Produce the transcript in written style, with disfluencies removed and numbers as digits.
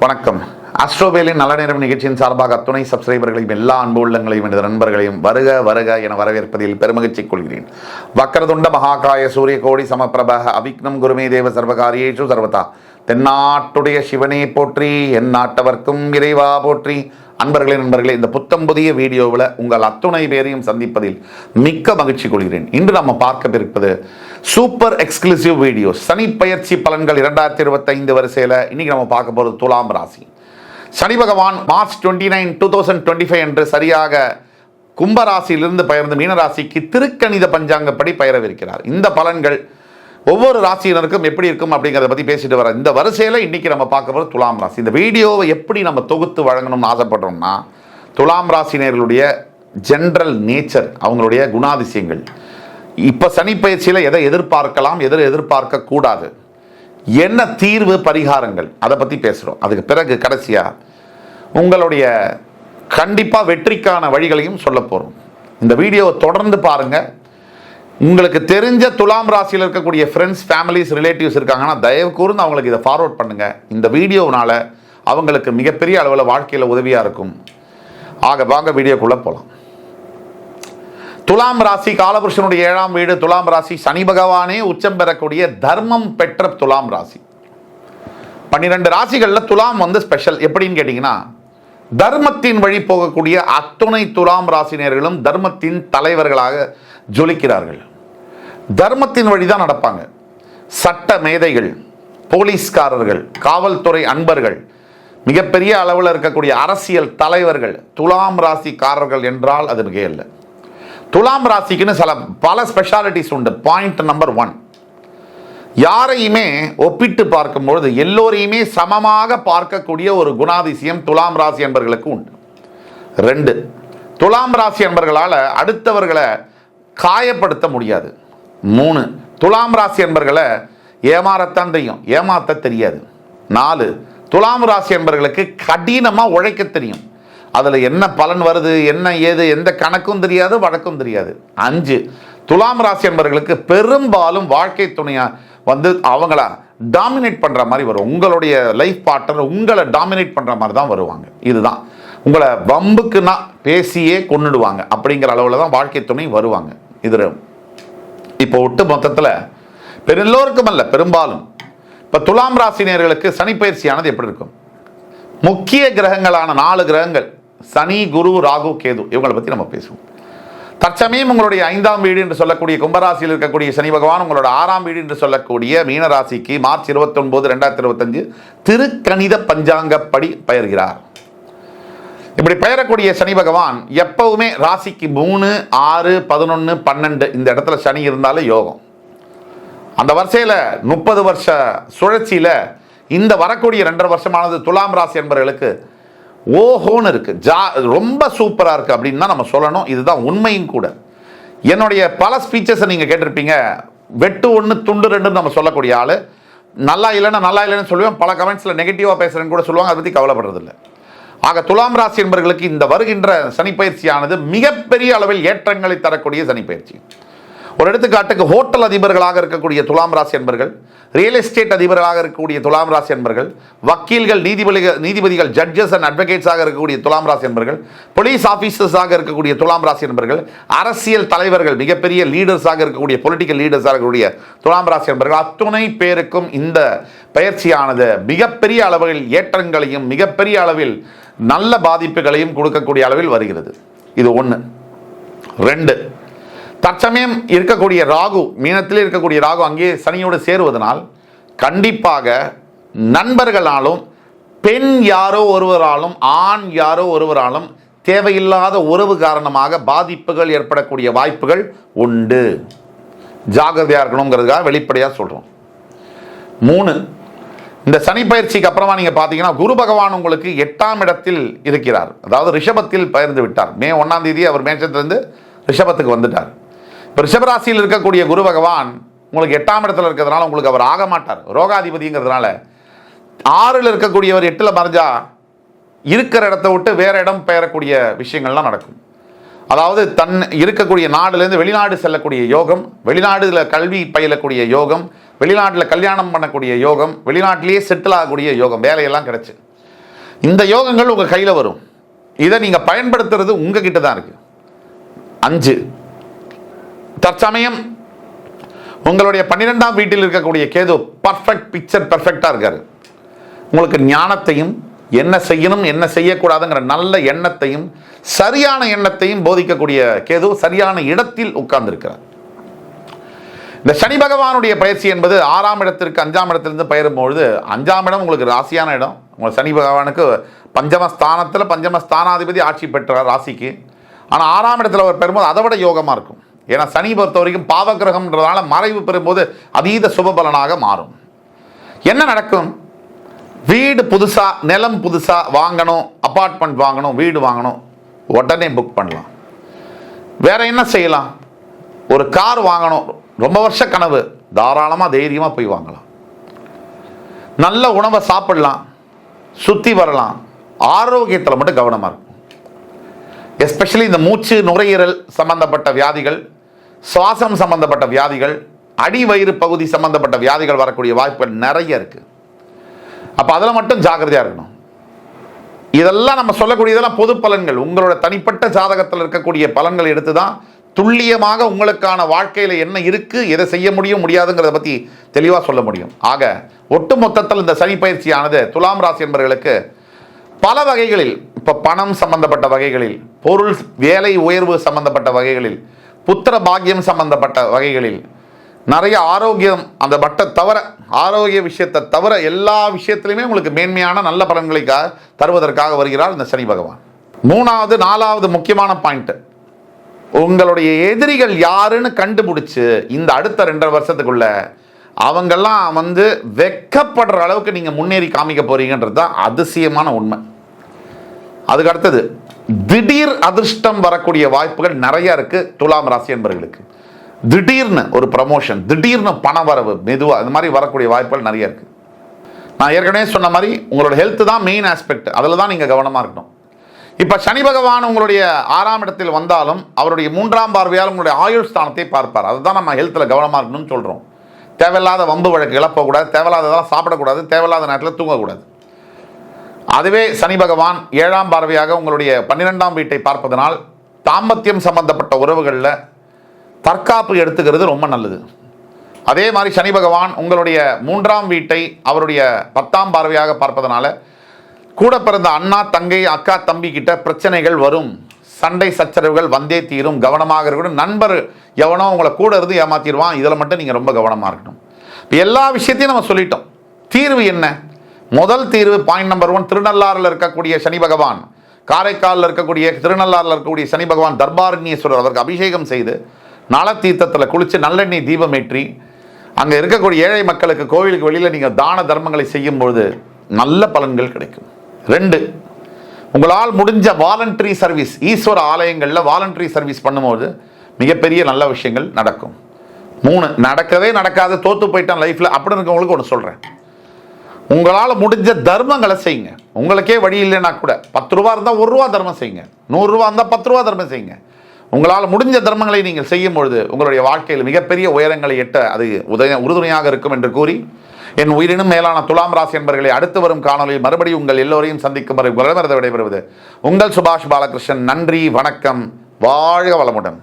வணக்கம். ஆஸ்ட்ரோவேலின் நல்ல நேரம் நிகழ்ச்சியின் சார்பாக அத்துணை சப்ஸ்கிரைபர்களையும் எல்லா அன்பு உள்ளங்களையும் எனது நண்பர்களையும் வருக வருக என வரவேற்பதில் பெருமகிழ்ச்சி கொள்கிறேன். வக்கரதுண்ட மகாகாய சூரிய கோடி சமப்பிரப அவிக்னம் குருமே தேவ சர்வகாரியேஷு சர்வதா. தென்னாட்டுடைய சிவனே போற்றி, என் நாட்டவர்க்கும் இறைவா போற்றி. நண்பர்களே, இந்த புத்தம் புதிய வீடியோவில் உங்கள் அத்துணை பேரையும் சந்திப்பதில் மிக்க மகிழ்ச்சி கொள்கிறேன். இன்று நம்ம பார்க்க சூப்பர் எக்ஸ்க்ளூசிவ் வீடியோ சனி பயிற்சி பலன்கள் 2025 வரிசையில். இன்னைக்கு நம்ம பார்க்க போகிறது துலாம் ராசி. சனி பகவான் மார்ச் 29, 2025 என்று சரியாக கும்பராசியிலிருந்து பெயர்ந்து மீனராசிக்கு திருக்கணித பஞ்சாங்கப்படி பெயரவிருக்கிறார். இந்த பலன்கள் ஒவ்வொரு ராசியினருக்கும் எப்படி இருக்கும் அப்படிங்கிறத பற்றி பேசிட்டு வர இந்த வரிசையில் இன்றைக்கி நம்ம பார்க்க போகிறது துலாம் ராசி. இந்த வீடியோவை எப்படி நம்ம தொகுத்து வழங்கணும்னு ஆசைப்படுறோம்னா, துலாம் ராசினியர்களுடைய ஜென்ரல் நேச்சர், அவங்களுடைய குணாதிசயங்கள், இப்போ சனி பயிற்சியில் எதை எதிர்பார்க்கலாம், எதை எதிர்பார்க்கக்கூடாது, என்ன தீர்வு பரிகாரங்கள், அதை பற்றி பேசுகிறோம். அதுக்கு பிறகு கடைசியாக உங்களுடைய கண்டிப்பாக வெற்றிக்கான வழிகளையும் சொல்ல போகிறோம். இந்த வீடியோவை தொடர்ந்து பாருங்கள். உங்களுக்கு தெரிஞ்ச துலாம் ராசியில் இருக்கக்கூடிய ஃப்ரெண்ட்ஸ், ஃபேமிலிஸ், ரிலேட்டிவ்ஸ் இருக்காங்கன்னா தயவு கூர்ந்து அவங்களுக்கு இதை ஃபார்வர்ட் பண்ணுங்கள். இந்த வீடியோனால அவங்களுக்கு மிகப்பெரிய அளவில் வாழ்க்கையில் உதவியாக இருக்கும். வாங்க வீடியோக்குள்ளே போகலாம். துலாம் ராசி காலபுருஷனுடைய 7ஆம் வீடு துலாம் ராசி. சனி பகவானே உச்சம் பெறக்கூடிய தர்மம் பெற்ற துலாம் ராசி. 12 ராசிகளில் துலாம் ஸ்பெஷல். எப்படின்னு கேட்டிங்கன்னா, தர்மத்தின் வழி போகக்கூடிய அத்துணை துலாம் ராசினியர்களும் தர்மத்தின் தலைவர்களாக ஜொலிக்கிறார்கள். தர்மத்தின் வழிதான் நடப்பாங்க. சட்ட மேதைகள், போலீஸ்காரர்கள், காவல்துறை அன்பர்கள், மிகப்பெரிய அளவில் இருக்கக்கூடிய அரசியல் தலைவர்கள் துலாம் ராசிக்காரர்கள் என்றால் அது மிக இல்லை. துலாம் ராசிக்குன்னு பல ஸ்பெஷாலிட்டிஸ் உண்டு. பாயிண்ட் நம்பர் 1, யாரையுமே ஒப்பிட்டு பார்க்கும்பொழுது எல்லோரையுமே சமமாக பார்க்கக்கூடிய ஒரு குணாதிசயம் துலாம் ராசி என்பர்களுக்கு உண்டு. 2, துலாம் ராசி என்பர்களால் அடுத்தவர்களை காயப்படுத்த முடியாது. 3, துலாம் ராசி என்பர்களை ஏமாறத்தான் தெரியும், ஏமாற்ற தெரியாது. 4, துலாம் ராசி என்பர்களுக்கு கடினமாக உழைக்க தெரியும். அதில் என்ன பலன் வருது, என்ன ஏது, எந்த கணக்கும் தெரியாது, வழக்கும் தெரியாது. 5, துலாம் ராசி என்பவர்களுக்கு பெரும்பாலும் வாழ்க்கை துணையாக அவங்கள டாமினேட் பண்ணுற மாதிரி வரும். உங்களுடைய லைஃப் பார்ட்னர் உங்களை டாமினேட் பண்ணுற மாதிரி தான் வருவாங்க. இதுதான் உங்களை வம்புக்குன்னா பேசியே கொன்னுடுவாங்க அப்படிங்கிற அளவில் தான் வாழ்க்கை துணை வருவாங்க. இது இப்போ ஒட்டு மொத்தத்தில் எல்லோருக்கும் அல்ல, பெரும்பாலும் இப்போ துலாம் ராசினியர்களுக்கு சனி பயிற்சியானது எப்படி இருக்கும்? முக்கிய கிரகங்களான 4 கிரகங்கள் சனி, குரு, ராகு, கேது, இவங்களை பற்றி நம்ம பேசுவோம். தற்சமயம் உங்களுடைய 5ஆம் வீடு என்று சொல்லக்கூடிய கும்பராசியில் இருக்கக்கூடிய சனி பகவான் உங்களோட 6ஆம் வீடு என்று சொல்லக்கூடிய மீனராசிக்கு மார்ச் 29, 2025 திருக்கணித பஞ்சாங்கப்படி பெயர்கிறார். இப்படி பெயரக்கூடிய சனி பகவான் எப்பவுமே ராசிக்கு 3, 6, 11, 12 இந்த இடத்துல சனி இருந்தாலும் யோகம். அந்த வரிசையில் 30 வருஷ சுழற்சியில் இந்த வரக்கூடிய 2.5 வருஷமானது துலாம் ராசி என்பவர்களுக்கு ஓஹோன்னு இருக்கு, ரொம்ப சூப்பராக இருக்கு அப்படின்னு தான் நம்ம சொல்லணும். இதுதான் உண்மையும் கூட. என்னுடைய பல ஸ்பீச்சஸை நீங்கள் கேட்டிருப்பீங்க. வெட்டு 1 துண்டு 2 நம்ம சொல்லக்கூடிய ஆள். நல்லா இல்லைன்னு சொல்லுவேன். பல கமெண்ட்ஸில் நெகட்டிவாக பேசுகிறேன்னு கூட சொல்லுவாங்க. அதை பற்றி கவலைப்படுறதில்லை. ஆக துலாம் ராசி என்பவர்களுக்கு இந்த வருகின்ற சனிப்பயிற்சியானது மிகப்பெரிய அளவில் ஏற்றங்களை தரக்கூடிய சனிப்பயிற்சி. ஒரு எடுத்துக்காட்டுக்கு, ஹோட்டல் அதிபர்களாக இருக்கக்கூடிய துலாம் ராசி என்பர்கள், ரியல் எஸ்டேட் அதிபர்களாக இருக்கக்கூடிய துலாம் ராசி என்பர்கள், வக்கீல்கள், நீதிபதிகள், ஜட்ஜஸ் அண்ட் அட்வொகேட்ஸாக இருக்கக்கூடிய துலாம் ராசி என்பர்கள், போலீஸ் ஆஃபீஸர்ஸாக இருக்கக்கூடிய துலாம் ராசி என்பர்கள், அரசியல் தலைவர்கள், மிகப்பெரிய லீடர்ஸாக இருக்கக்கூடிய பொலிட்டிக்கல் லீடர்ஸாக இருக்கக்கூடிய துலாம் ராசி என்பர்கள், அத்துணை பேருக்கும் இந்த பயிற்சியானது மிகப்பெரிய அளவில் ஏற்றங்களையும் மிகப்பெரிய அளவில் நல்ல பாதிப்புகளையும் கொடுக்கக்கூடிய அளவில் வருகிறது. இது 1. 2, தற்சமயம் இருக்கக்கூடிய ராகு, மீனத்தில் இருக்கக்கூடிய ராகு அங்கே சனியோடு சேருவதனால் கண்டிப்பாக நண்பர்களாலும், பெண் யாரோ ஒருவராலும், ஆண் யாரோ ஒருவராலும் தேவையில்லாத உறவு காரணமாக பாதிப்புகள் ஏற்படக்கூடிய வாய்ப்புகள் உண்டு. ஜாகிரதையாக இருக்கணுங்கிறதுக்காக வெளிப்படையாக சொல்கிறோம். 3, இந்த சனி பயிற்சிக்கு அப்புறமா நீங்கள் பார்த்தீங்கன்னா குரு பகவான் உங்களுக்கு 8ஆம் இடத்தில் இருக்கிறார். அதாவது ரிஷபத்தில் பெயர்ந்து விட்டார். மே 1ஆம் தேதி அவர் மேஷத்திலிருந்து ரிஷபத்துக்கு வந்துட்டார். இப்போ ரிஷபராசியில் இருக்கக்கூடிய குரு பகவான் உங்களுக்கு 8ஆம் இடத்துல இருக்கிறதுனால உங்களுக்கு அவர் ஆக மாட்டார். ரோகாதிபதிங்கிறதுனால 6ல் இருக்கக்கூடியவர் 8ல் மறைஞ்சா இருக்கிற இடத்த விட்டு வேற இடம் பெயரக்கூடிய விஷயங்கள்லாம் நடக்கும். அதாவது தன் இருக்கக்கூடிய நாடுலேருந்து வெளிநாடு செல்லக்கூடிய யோகம், வெளிநாடுல கல்வி பயிலக்கூடிய யோகம், வெளிநாட்டில் கல்யாணம் பண்ணக்கூடிய யோகம், வெளிநாட்டிலேயே செட்டில் ஆகக்கூடிய யோகம், வேலையெல்லாம் கிடைச்சி இந்த யோகங்கள் உங்கள் கையில் வரும். இதை நீங்கள் பயன்படுத்துறது உங்ககிட்ட தான் இருக்கு. 5, தற்சமயம் உங்களுடைய 12ஆம் வீட்டில் இருக்கக்கூடிய கேது பர்ஃபெக்ட் பிக்சர் பெர்ஃபெக்டாக இருக்காரு. உங்களுக்கு ஞானத்தையும் என்ன செய்யணும் என்ன செய்யக்கூடாதுங்கிற நல்ல எண்ணத்தையும் சரியான எண்ணத்தையும் போதிக்கக்கூடிய கேது சரியான இடத்தில் உட்கார்ந்திருக்கிறார். இந்த சனி பகவானுடைய பயிற்சி என்பது 6ஆம் இடத்திற்கு 5ஆம் இடத்திலிருந்து பயிரும்பொழுது 5ஆம் இடம் உங்களுக்கு ராசியான இடம். உங்களுக்கு சனி பகவானுக்கு பஞ்சமஸ்தானத்தில் பஞ்சமஸ்தானாதிபதி ஆட்சி பெற்றார் ராசிக்கு. ஆனால் 6ஆம் இடத்துல அவர் பெறும்போது அதை விட யோகமாக இருக்கும். ஏன்னா சனி பொறுத்த வரைக்கும் பாவகிரகம்ன்றதால மறைவு பெறும்போது அதீத சுபபலனாக மாறும். என்ன நடக்கும்? வீடு புதுசா, நிலம் புதுசா வாங்கணும், அபார்ட்மெண்ட் வாங்கணும், வீடு வாங்கணும், உடனே புக் பண்ணலாம். வேற என்ன செய்யலாம்? ஒரு கார் வாங்கணும், ரொம்ப வருஷ கனவு, தாராளமாக தைரியமாக போய் வாங்கலாம். நல்ல உணவை சாப்பிடலாம், சுற்றி வரலாம். ஆரோக்கியத்தில் மட்டும் கவனமாக இருக்கும். எஸ்பெஷலி இந்த மூச்சு நுரையீரல் சம்பந்தப்பட்ட வியாதிகள், சுவாசம் சம்பந்தப்பட்ட வியாதிகள், அடிவயிறு பகுதி சம்பந்தப்பட்ட வியாதிகள் வரக்கூடிய வாய்ப்புகள் நிறைய இருக்கு. அப்போ அதில் மட்டும் ஜாக்கிரதையாக இருக்கணும். இதெல்லாம் நம்ம சொல்லக்கூடியதெல்லாம் பொது பலன்கள். உங்களோட தனிப்பட்ட ஜாதகத்தில் இருக்கக்கூடிய பலன்களை எடுத்து தான் துல்லியமாக உங்களுக்கான வாழ்க்கையில் என்ன இருக்கு, எதை செய்ய முடியும் முடியாதுங்கிறத பற்றி தெளிவாக சொல்ல முடியும். ஆக ஒட்டு மொத்தத்தில் இந்த சனி பயிற்சியானது துலாம் ராசி என்பவர்களுக்கு பல வகைகளில், இப்போ பணம் சம்பந்தப்பட்ட வகைகளில், பொருள் வேலை உயர்வு சம்பந்தப்பட்ட வகைகளில், புத்திர பாக்கியம் சம்பந்தப்பட்ட வகைகளில், நிறைய ஆரோக்கியம் அந்த பட்டை தவிர ஆரோக்கிய விஷயத்தை தவிர எல்லா விஷயத்திலுமே உங்களுக்கு மேன்மையான நல்ல பலன்களை தருவதற்காக வருகிறார் இந்த சனி பகவான். 3வது 4வது முக்கியமான பாயிண்ட், உங்களுடைய எதிரிகள் யாருன்னு கண்டுபிடிச்சு இந்த அடுத்த 2.5 வருஷத்துக்குள்ள அவங்கெல்லாம் வெக்கப்படுற அளவுக்கு நீங்க முன்னேறி காமிக்க போறீங்கன்றது தான் அதிசயமான உண்மை. அதுக்கு அடுத்தது திடீர் அதிர்ஷ்டம் வரக்கூடிய வாய்ப்புகள் நிறைய இருக்கு துலாம் ராசி என்பவர்களுக்கு. திடீர்னு ஒரு ப்ரமோஷன், திடீர்னு பண வரவு, மெதுவா இந்த மாதிரி வரக்கூடிய வாய்ப்புகள் நிறைய இருக்கு. நான் ஏற்கனவே சொன்ன மாதிரி உங்களோட ஹெல்த் தான் மெயின் ஆஸ்பெக்ட், அதில் தான் நீங்க கவனமா இருக்கணும். இப்ப சனி பகவான் உங்களுடைய 6ஆம் இடத்தில் வந்தாலும் அவருடைய 3ஆம் பார்வையால் உங்களுடைய ஆயுள் ஸ்தானத்தை பார்ப்பார். அதுதான் நம்ம ஹெல்த்தில் கவனமா இருக்கணும்னு சொல்றோம். தேவையில்லாத வம்பு வழக்குகளை போகக்கூடாது, தேவையில்லாததெல்லாம் சாப்பிடக்கூடாது, தேவையில்லாத நேரத்தில் தூங்கக்கூடாது. அதுவே சனி பகவான் 7ஆம் பார்வையாக உங்களுடைய 12ஆம் வீட்டை பார்ப்பதனால் தாம்பத்தியம் சம்பந்தப்பட்ட உறவுகளில் தற்காப்பு எடுத்துக்கிறது ரொம்ப நல்லது. அதே மாதிரி சனி பகவான் உங்களுடைய 3ஆம் வீட்டை அவருடைய 10ஆம் பார்வையாக பார்ப்பதனால கூட பிறந்த அண்ணா தங்கை அக்கா தம்பி கிட்ட பிரச்சனைகள் வரும், சண்டை சச்சரவுகள் வந்தே தீரும். கவனமாக இருக்கணும். நண்பர் எவனோ உங்களை கூட இருந்து ஏமாத்திடுவான், இதில் மட்டும் நீங்கள் ரொம்ப கவனமாக இருக்கணும். எல்லா விஷயத்தையும் நம்ம சொல்லிட்டோம். தீர்வு என்ன? முதல் தீர்வு பாயிண்ட் நம்பர் 1, திருநள்ளாறில் இருக்கக்கூடிய சனி பகவான், காரைக்காலில் இருக்கக்கூடிய திருநள்ளாறில் இருக்கக்கூடிய சனி பகவான் தர்பாரண்யேஸ்வரர் அவருக்கு அபிஷேகம் செய்து நல தீர்த்தத்தில் குளித்து நல்லெண்ணெய் தீபம் ஏற்றி அங்கே இருக்கக்கூடிய ஏழை மக்களுக்கு கோவிலுக்கு வெளியில் நீங்கள் தான தர்மங்களை செய்யும் பொழுது நல்ல பலன்கள் கிடைக்கும். 2, உங்களால் முடிஞ்ச வாலண்டரி சர்வீஸ், ஈஸ்வர ஆலயங்களில் வாலண்டரி சர்வீஸ் பண்ணும்போது மிகப்பெரிய நல்ல விஷயங்கள் நடக்கும். 3, நடக்கவே நடக்காது, தோத்து போயிட்டான் லைஃப்பில் அப்படின்னு இருக்கவங்களுக்கு ஒன்று சொல்கிறேன். உங்களால் முடிஞ்ச தர்மங்களை செய்யுங்க. உங்களுக்கே வழி இல்லைன்னா கூட 10 ரூபா இருந்தால் 1 ரூபா தர்மம் செய்யுங்க, 100 ரூபா இருந்தால் 10 ரூபா தர்மம் செய்யுங்க. உங்களால் முடிஞ்ச தர்மங்களை நீங்கள் செய்யும் பொழுது உங்களுடைய வாழ்க்கையில் மிகப்பெரிய உயரங்களை எட்ட அது உறுதுணையாக இருக்கும் என்று கூறி என் உயிரினும் மேலான துலாம் ராசி என்பவர்களை அடுத்து வரும் காணொலியில் மறுபடியும் உங்கள் எல்லோரையும் சந்திக்கும் வரை விடைபெறுவது உங்கள் சுபாஷ் பாலகிருஷ்ணன். நன்றி, வணக்கம், வாழ்க வளமுடன்.